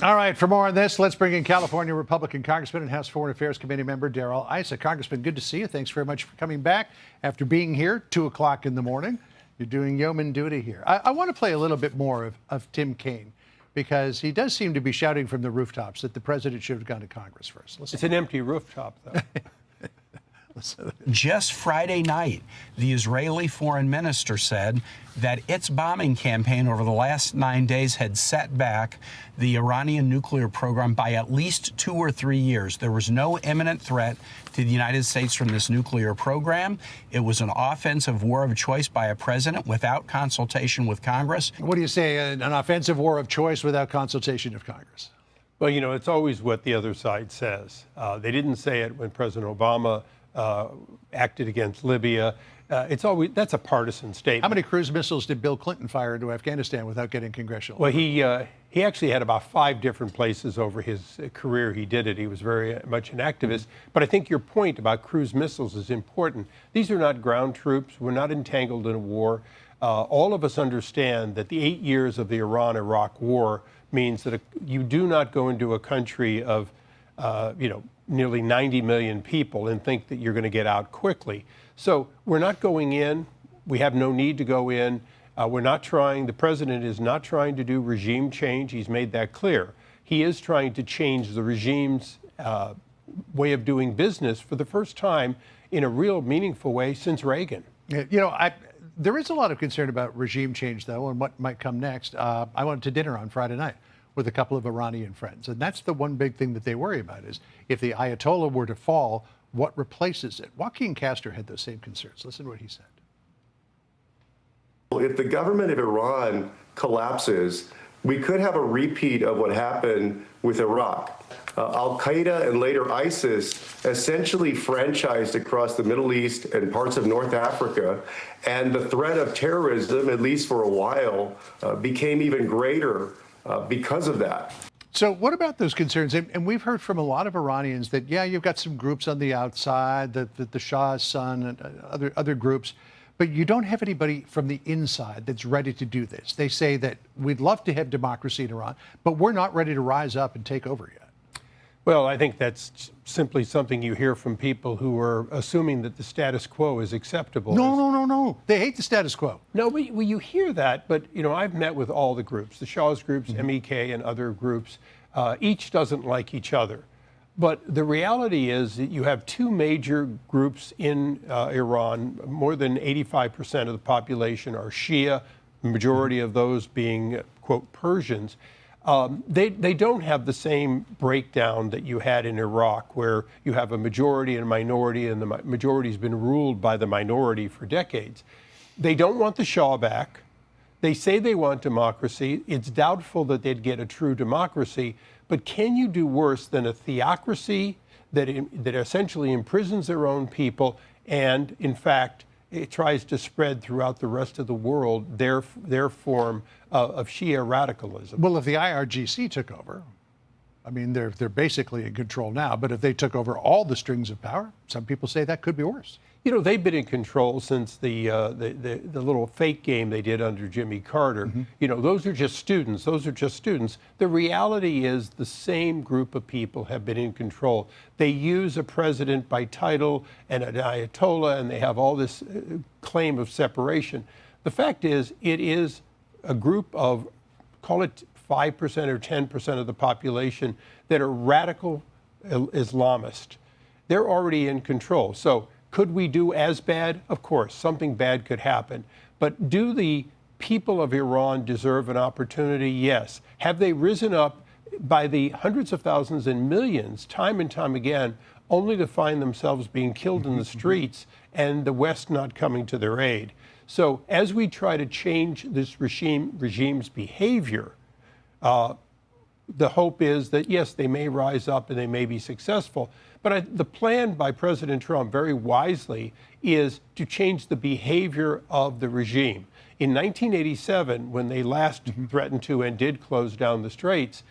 All right, for more on this, let's bring in California Republican Congressman and House Foreign Affairs Committee member Darrell Issa. Congressman, good to see you. Thanks very much for coming back after being here 2 o'clock in the morning. You're doing yeoman duty here. I want to play a little bit more of Tim Kaine, because he does seem to be shouting from the rooftops that the president should have gone to Congress first. It's an empty rooftop, though. Just Friday night, the Israeli foreign minister said that its bombing campaign over the last 9 days had set back the Iranian nuclear program by at least 2 or 3 years. There was no imminent threat to the United States from this nuclear program. It was an offensive war of choice by a president without consultation with Congress. What do you say, an offensive war of choice without consultation of Congress? Well, you know, it's always what the other side says. They didn't say it when President Obama acted against Libya. That's a partisan statement. How many cruise missiles did Bill Clinton fire into Afghanistan without getting congressional? Well, he actually had about 5 different places over his career he did it. He was very much an activist. But I think your point about cruise missiles is important. These are not ground troops. We're not entangled in a war. All of us understand that the 8 years of the Iran-Iraq war means that you do not go into a country of, nearly 90 million people and think that you're going to get out quickly. So we're not going in. We have no need to go in. The president is not trying to do regime change. He's made that clear. He is trying to change the regime's way of doing business for the first time in a real meaningful way since Reagan. You know, there is a lot of concern about regime change, though, and what might come next. I went to dinner on Friday night with a couple of Iranian friends. And that's the one big thing that they worry about is if the ayatollah were to fall, what replaces it? Joaquin Castro had those same concerns. Listen to what he said. If the government of Iran collapses, we could have a repeat of what happened with Iraq. Al-Qaeda and later ISIS essentially franchised across the Middle East and parts of North Africa, and the threat of terrorism, at least for a while, became even greater because of that. So what about those concerns? And we've heard from a lot of Iranians that, yeah, you've got some groups on the outside, the Shah's son and other groups, but you don't have anybody from the inside that's ready to do this. They say that we'd love to have democracy in Iran, but we're not ready to rise up and take over yet. Well, I think that's simply something you hear from people who are assuming that the status quo is acceptable. No. They hate the status quo. No, well, you hear that, but I've met with all the groups, the Shah's groups, MEK, and other groups. Each doesn't like each other. But the reality is that you have 2 major groups in Iran. More than 85% of the population are Shia, the majority of those being, quote, Persians. They don't have the same breakdown that you had in Iraq, where you have a majority and a minority, and the majority's been ruled by the minority for decades. They don't want the Shah back. They say they want democracy. It's doubtful that they'd get a true democracy. But can you do worse than a theocracy that essentially imprisons their own people and, in fact, it tries to spread throughout the rest of the world their form of Shia radicalism? Well, if the IRGC took over, I mean, they're basically in control now, but if they took over all the strings of power, some people say that could be worse. They've been in control since the little fake game they did under Jimmy Carter. Those are just students. The reality is the same group of people have been in control. They use a president by title and an ayatollah, and they have all this claim of separation. The fact is, it is a group of, call it 5% or 10% of the population that are radical Islamist. They're already in control. So could we do as bad? Of course, something bad could happen. But do the people of Iran deserve an opportunity? Yes. Have they risen up by the hundreds of thousands and millions, time and time again, only to find themselves being killed in the streets and the West not coming to their aid? So as we try to change this regime's behavior, the hope is that, yes, they may rise up and they may be successful. But the plan by President Trump, very wisely, is to change the behavior of the regime. In 1987, when they last threatened to and did close down the straits,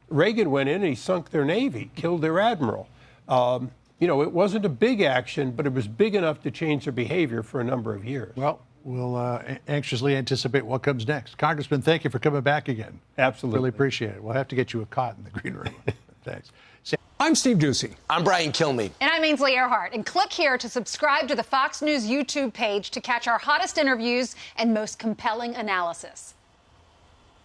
Reagan went in and he sunk their navy, killed their admiral. It wasn't a big action, but it was big enough to change their behavior for a number of years. Well, we'll anxiously anticipate what comes next. Congressman, thank you for coming back again. Absolutely. Really appreciate it. We'll have to get you a cot in the green room. Thanks. I'm Steve Ducey. I'm Brian Kilmeade. And I'm Ainsley Earhart. And click here to subscribe to the Fox News YouTube page to catch our hottest interviews and most compelling analysis.